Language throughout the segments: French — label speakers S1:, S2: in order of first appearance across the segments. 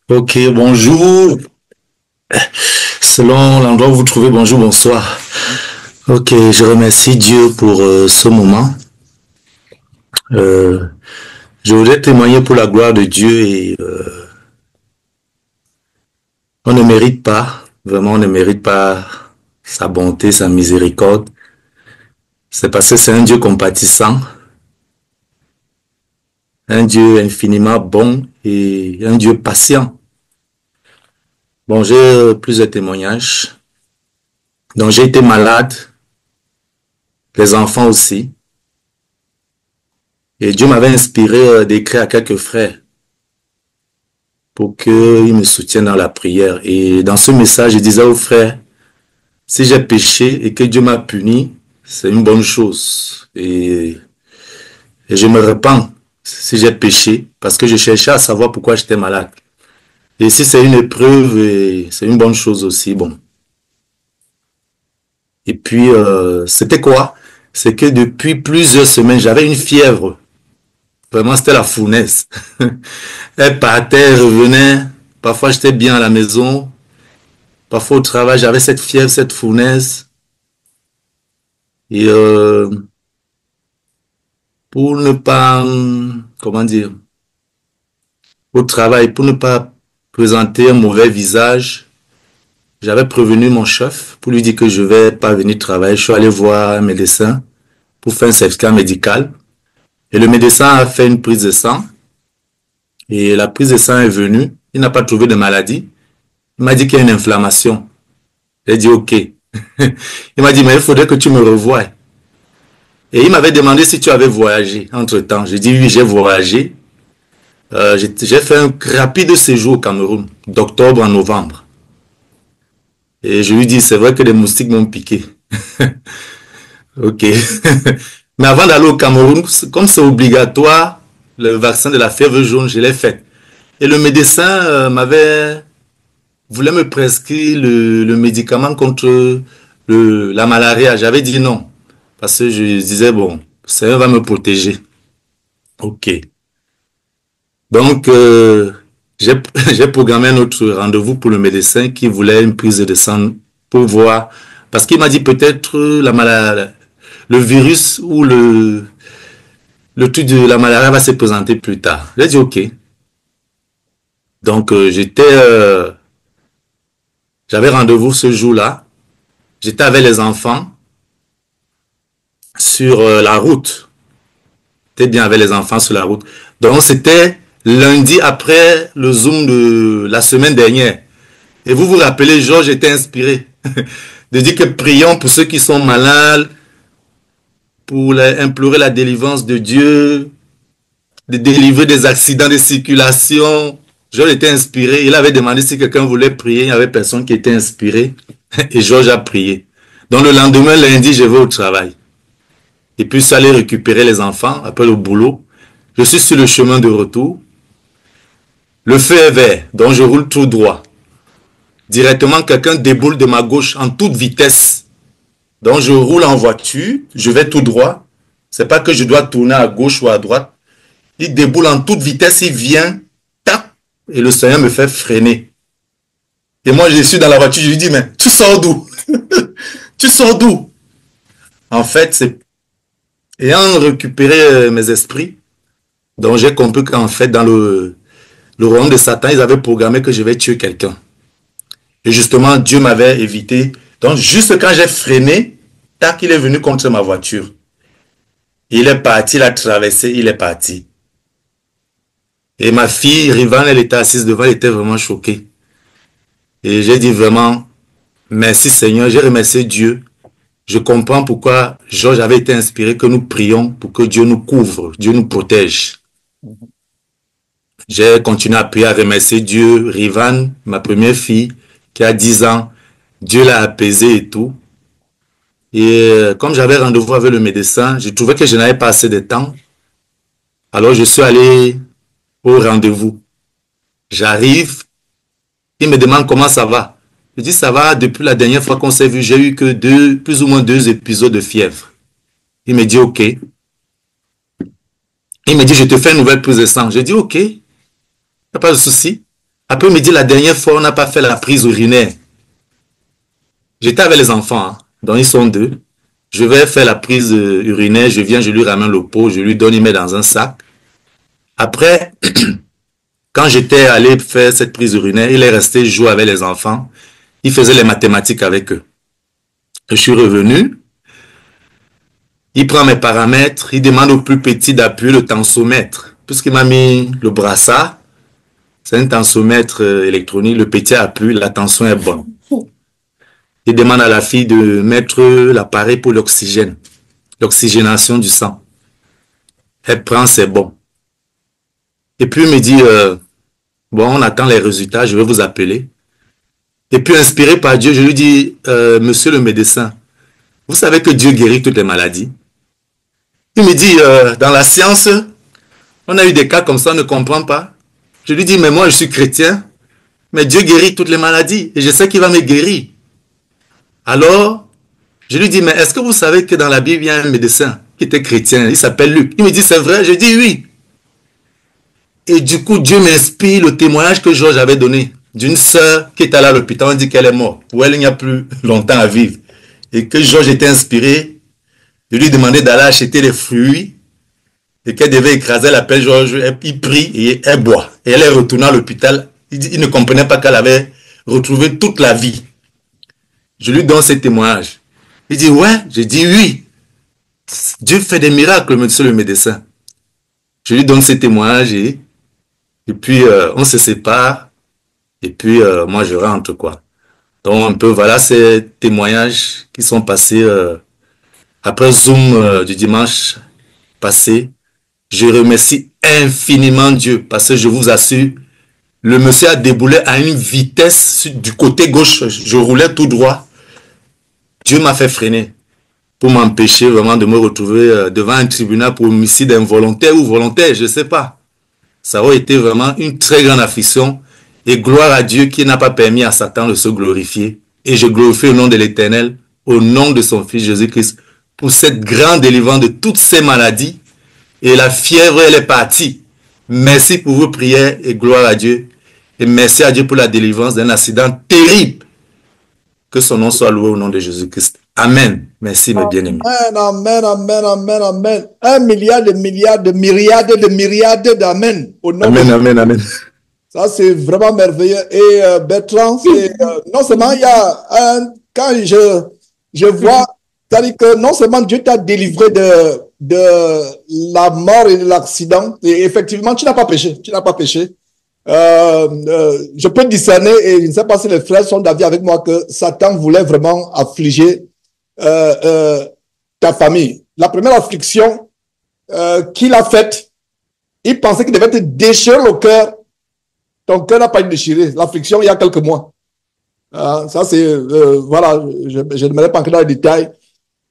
S1: Ok, bonjour. Selon l'endroit où vous vous trouvez, bonjour, bonsoir. Ok, je remercie Dieu pour ce moment. Euh, je voudrais témoigner pour la gloire de Dieu et on ne mérite pas, vraiment, on ne mérite pas sa bonté, sa miséricorde. C'est parce que c'est un Dieu compatissant, un Dieu infiniment bon et un Dieu patient. Bon, j'ai plusieurs témoignages. Donc, j'ai été malade, les enfants aussi. Et Dieu m'avait inspiré d'écrire à quelques frères pour qu'ils me soutiennent dans la prière. Et dans ce message, je disais aux frères, si j'ai péché et que Dieu m'a puni, c'est une bonne chose. Et je me repens si j'ai péché parce que je cherchais à savoir pourquoi j'étais malade. Et si c'est une épreuve, c'est une bonne chose aussi. Bon. Et puis, c'était quoi? C'est que depuis plusieurs semaines, j'avais une fièvre. Vraiment, c'était la fournaise. Elle partait, elle revenait. Parfois, j'étais bien à la maison. Parfois, au travail, j'avais cette fièvre, cette fournaise. Et pour ne pas, comment dire, au travail, pour ne pas présenter un mauvais visage, j'avais prévenu mon chef pour lui dire que je vais pas venir travailler. Je suis allé voir un médecin pour faire un certificat médical. Et le médecin a fait une prise de sang. Et la prise de sang est venue. Il n'a pas trouvé de maladie. Il m'a dit qu'il y a une inflammation. J'ai dit OK. Il m'a dit, mais il faudrait que tu me revoies. Et il m'avait demandé si tu avais voyagé entre-temps. J'ai dit oui, j'ai voyagé. J'ai fait un rapide séjour au Cameroun, d'octobre à novembre. Et je lui dis, c'est vrai que les moustiques m'ont piqué. Ok. Mais avant d'aller au Cameroun, comme c'est obligatoire, le vaccin de la fièvre jaune, je l'ai fait. Et le médecin voulait me prescrire le médicament contre la malaria. J'avais dit non. Parce que je disais, bon, ça va me protéger. Ok. Donc, j'ai j'ai programmé un autre rendez-vous pour le médecin qui voulait une prise de sang pour voir. Parce qu'il m'a dit peut-être la maladie, le virus ou le truc de la malaria va se présenter plus tard. J'ai dit OK. Donc, j'avais rendez-vous ce jour-là. J'étais avec les enfants sur la route. J'étais bien avec les enfants sur la route. Donc, c'était lundi après le Zoom de la semaine dernière. Et vous vous rappelez, Georges était inspiré de dire que prions pour ceux qui sont malades, pour implorer la délivrance de Dieu, de délivrer des accidents de circulation. Georges était inspiré. Il avait demandé si quelqu'un voulait prier. Il n'y avait personne qui était inspiré. Et Georges a prié. Donc le lendemain, lundi, je vais au travail. Et puis, je suis allé récupérer les enfants après le boulot. Je suis sur le chemin de retour. Le feu est vert, donc je roule tout droit. Directement, quelqu'un déboule de ma gauche en toute vitesse. Donc, je roule en voiture, je vais tout droit. C'est pas que je dois tourner à gauche ou à droite. Il déboule en toute vitesse, il vient, tac, et le Seigneur me fait freiner. Et moi, je suis dans la voiture, je lui dis, mais tu sors d'où? Tu sors d'où? En fait, c'est ayant récupéré mes esprits, donc j'ai compris qu'en fait, dans le royaume de Satan, ils avaient programmé que je vais tuer quelqu'un. Et justement, Dieu m'avait évité. Donc, juste quand j'ai freiné, tac, il est venu contre ma voiture. Il est parti, il a traversé, il est parti. Et ma fille, Rivan, elle était assise devant, elle était vraiment choquée. Et j'ai dit vraiment, merci Seigneur, j'ai remercié Dieu. Je comprends pourquoi Georges avait été inspiré que nous prions pour que Dieu nous couvre, Dieu nous protège. J'ai continué à prier, à remercier Dieu. Rivan, ma première fille, qui a 10 ans, Dieu l'a apaisé et tout. Et comme j'avais rendez-vous avec le médecin, je trouvais que je n'avais pas assez de temps. Alors je suis allé au rendez-vous. J'arrive, il me demande comment ça va. Je dis ça va, depuis la dernière fois qu'on s'est vu, j'ai eu que plus ou moins 2 épisodes de fièvre. Il me dit OK. Il me dit je te fais une nouvelle prise de sang. Je dis OK, il n'y a pas de souci. Après, il me dit, la dernière fois, on n'a pas fait la prise urinaire. J'étais avec les enfants, hein, donc ils sont deux. Je vais faire la prise urinaire, je viens, je lui ramène le pot, je lui donne, il met dans un sac. Après, quand j'étais allé faire cette prise urinaire, il est resté jouer avec les enfants. Il faisait les mathématiques avec eux. Je suis revenu, il prend mes paramètres, il demande au plus petit d'appuyer le tensiomètre. Puisqu'il m'a mis le brassard, c'est un tensiomètre électronique, le petit appuie, la tension est bonne. Il demande à la fille de mettre l'appareil pour l'oxygène, l'oxygénation du sang. Elle prend, c'est bon. Et puis il me dit, bon, on attend les résultats, je vais vous appeler. Et puis inspiré par Dieu, je lui dis, monsieur le médecin, vous savez que Dieu guérit toutes les maladies. Il me dit, dans la science, on a eu des cas comme ça, on ne comprend pas. Je lui dis, mais moi je suis chrétien, mais Dieu guérit toutes les maladies et je sais qu'il va me guérir. Alors, je lui dis, mais est-ce que vous savez que dans la Bible, il y a un médecin qui était chrétien, il s'appelle Luc. Il me dit, c'est vrai? Je dis oui. Et du coup, Dieu m'inspire le témoignage que Georges avait donné d'une sœur qui est allée à l'hôpital, on dit qu'elle est morte, ou elle n'y a plus longtemps à vivre. Et que Georges était inspiré de lui demander d'aller acheter les fruits et qu'elle devait écraser la pelle. Georges, il prie et elle boit. Et elle est retournée à l'hôpital. Il ne comprenait pas qu'elle avait retrouvé toute la vie. Je lui donne ces témoignages. Il dit, ouais, je dis oui. Dieu fait des miracles, monsieur le médecin. Je lui donne ces témoignages et puis on se sépare. Et puis moi je rentre quoi. Donc un peu voilà ces témoignages qui sont passés après Zoom du dimanche passé. Je remercie infiniment Dieu parce que je vous assure, le monsieur a déboulé à une vitesse du côté gauche. Je roulais tout droit. Dieu m'a fait freiner pour m'empêcher vraiment de me retrouver devant un tribunal pour homicide involontaire ou volontaire, je ne sais pas. Ça aurait été vraiment une très grande affliction et gloire à Dieu qui n'a pas permis à Satan de se glorifier. Et je glorifie au nom de l'Éternel, au nom de son Fils Jésus-Christ, pour cette grande délivrance de toutes ces maladies. Et la fièvre, elle est partie. Merci pour vos prières et gloire à Dieu. Et merci à Dieu pour la délivrance d'un accident terrible. Que son nom soit loué au nom de Jésus-Christ. Amen. Merci, mes bien-aimés.
S2: Amen, amen, amen, amen. 1 milliard de milliards de myriades de myriades d'amen.
S1: Amen, amen, amen.
S2: Ça, c'est vraiment merveilleux. Et Bertrand, non seulement il y a quand je vois, c'est-à-dire que non seulement Dieu t'a délivré de la mort et de l'accident, et effectivement, tu n'as pas péché. Tu n'as pas péché. Je peux discerner, et je ne sais pas si les frères sont d'avis avec moi, que Satan voulait vraiment affliger ta famille. La première affliction qu'il a faite, il pensait qu'il devait te déchirer le cœur. Ton cœur n'a pas été déchiré. L'affliction, il y a quelques mois. Ça, c'est... voilà, je ne me pas entrer dans les détails.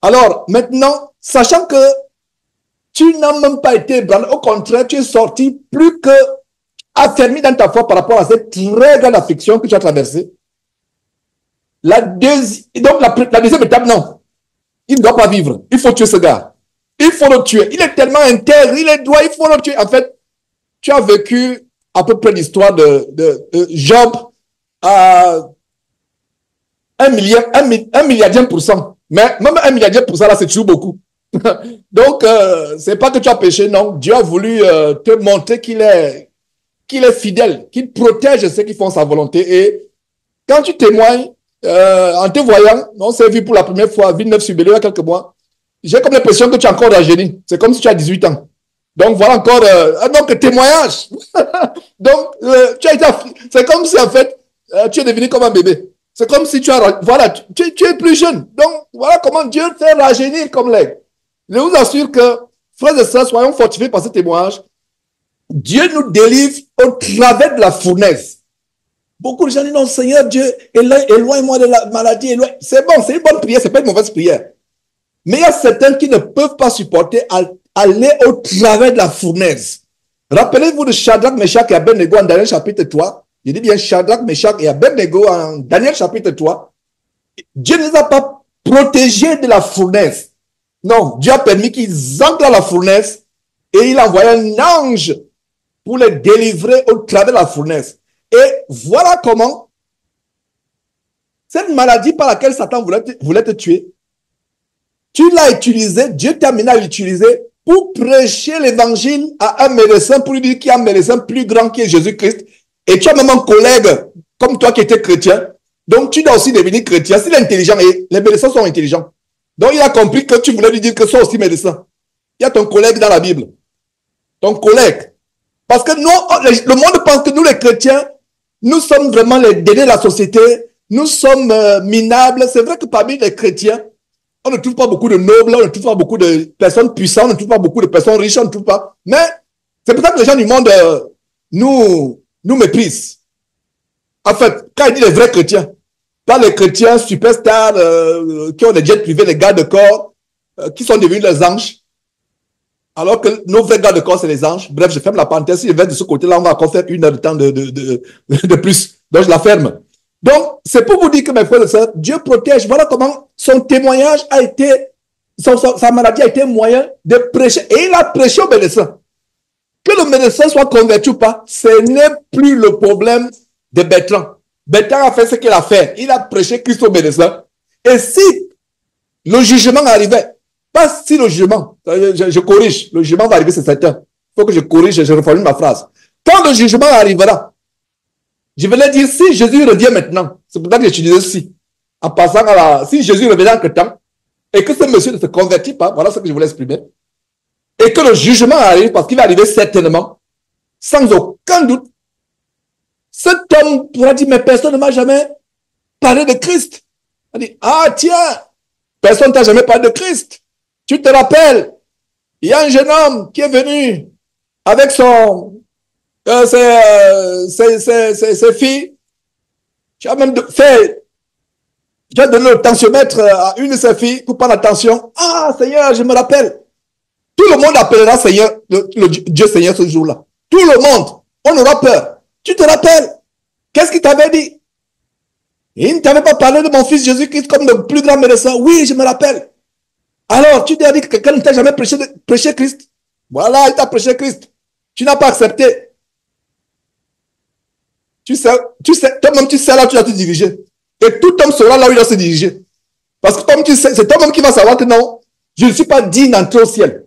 S2: Alors, maintenant, sachant que tu n'as même pas été ébranlé, au contraire, tu es sorti plus que affermi dans ta foi par rapport à cette très grande affliction que tu as traversée. Donc, la deuxième étape, non. Il ne doit pas vivre. Il faut tuer ce gars. Il faut le tuer. Il est tellement intègre, il faut le tuer. En fait, tu as vécu à peu près l'histoire de Job à 1 milliardième % Mais même 1 milliardième % là, c'est toujours beaucoup. Donc, c'est pas que tu as péché, non. Dieu a voulu te montrer qu'il est fidèle, qu'il protège ceux qui font sa volonté. Et quand tu témoignes, en te voyant, on s'est vu pour la première fois à Villeneuve-sur-Bellevue il y a quelques mois, j'ai comme l'impression que tu es encore rajeuni. C'est comme si tu as 18 ans. Donc voilà encore donc témoignage. Donc c'est comme si en fait tu es devenu comme un bébé. C'est comme si tu es plus jeune. Donc voilà comment Dieu fait rajeunir comme l'aigle. Je vous assure que frères et sœurs, soyons fortifiés par ce témoignage. Dieu nous délivre au travers de la fournaise. Beaucoup de gens disent non Seigneur Dieu, éloigne-moi de la maladie. C'est bon, c'est une bonne prière, c'est pas une mauvaise prière. Mais il y a certains qui ne peuvent pas supporter aller au travers de la fournaise. Rappelez-vous de Shadrach, Meshach et Abednego en Daniel chapitre 3. Je dis bien Shadrach, Meshach et Abednego en Daniel chapitre 3. Dieu ne les a pas protégés de la fournaise. Non, Dieu a permis qu'ils entrent dans la fournaise et il a envoyé un ange pour les délivrer au travers de la fournaise. Et voilà comment cette maladie par laquelle Satan voulait te tuer, tu l'as utilisé, Dieu t'a amené à l'utiliser pour prêcher l'évangile à un médecin, pour lui dire qu'il y a un médecin plus grand qui est Jésus-Christ. Et tu as même un collègue comme toi qui était chrétien. Donc tu dois aussi devenir chrétien. S'il est intelligent, et les médecins sont intelligents. Donc il a compris que tu voulais lui dire que sois aussi médecin. Il y a ton collègue dans la Bible. Ton collègue. Parce que nous, le monde pense que nous les chrétiens, nous sommes vraiment les derniers de la société. Nous sommes minables. C'est vrai que parmi les chrétiens, on ne trouve pas beaucoup de nobles, on ne trouve pas beaucoup de personnes puissantes, on ne trouve pas beaucoup de personnes riches, on ne trouve pas. Mais c'est pour ça que les gens du monde nous méprisent. En fait, quand il dit les vrais chrétiens, pas les chrétiens superstars qui ont des jets privés, les gardes de corps, qui sont devenus les anges, alors que nos vrais gardes de corps, c'est les anges. Bref, je ferme la parenthèse. Si je vais de ce côté-là, on va encore faire 1 heure de temps de plus. Donc, je la ferme. Donc, c'est pour vous dire que, mes frères et sœurs, Dieu protège. Voilà comment son témoignage a été, sa maladie a été moyen de prêcher. Et il a prêché au médecin. Que le médecin soit converti ou pas, ce n'est plus le problème de Bertrand. Bertrand a fait ce qu'il a fait. Il a prêché Christ au médecin. Et si le jugement arrivait, pas si le jugement, je corrige, le jugement va arriver, c'est certain. Il faut que je corrige et je reformule ma phrase. Quand le jugement arrivera, je vais leur dire, si Jésus revient maintenant, c'est pour ça que j'utilise si, en passant si Jésus revenait en quelque temps, et que ce monsieur ne se convertit pas, voilà ce que je voulais exprimer, et que le jugement arrive, parce qu'il va arriver certainement, sans aucun doute, cet homme pourra dire, mais personne ne m'a jamais parlé de Christ. Il dit, ah tiens, personne ne t'a jamais parlé de Christ. Tu te rappelles, il y a un jeune homme qui est venu avec ses filles. Tu as même tu as donné le tensiomètre à une de ses filles pour prendre attention. Ah, Seigneur, je me rappelle. Tout le monde appellera Seigneur, le Dieu Seigneur ce jour-là. Tout le monde. On aura peur. Tu te rappelles? Qu'est-ce qu'il t'avait dit? Il ne t'avait pas parlé de mon fils Jésus-Christ comme le plus grand médecin. Oui, je me rappelle. Alors, tu t'es dit que quelqu'un ne t'a jamais prêché Christ. Voilà, il t'a prêché Christ. Tu n'as pas accepté. Tu sais, toi-même tu sais là où tu dois te diriger. Et tout homme saura là où il doit se diriger. Parce que toi-même tu sais, c'est toi-même qui vas savoir que non, je ne suis pas digne d'entrer au ciel.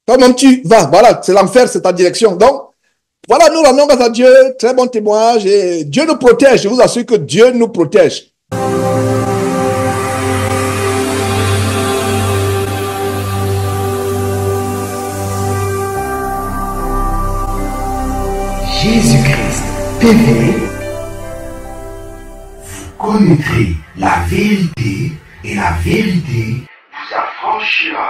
S2: Toi-même tu vas, voilà, c'est l'enfer, c'est ta direction. Donc, voilà, nous rendons grâce à Dieu, très bon témoignage, et Dieu nous protège. Je vous assure que Dieu nous protège.
S3: Jésus-Christ TV, vous connaîtrez la vérité et la vérité vous affranchira.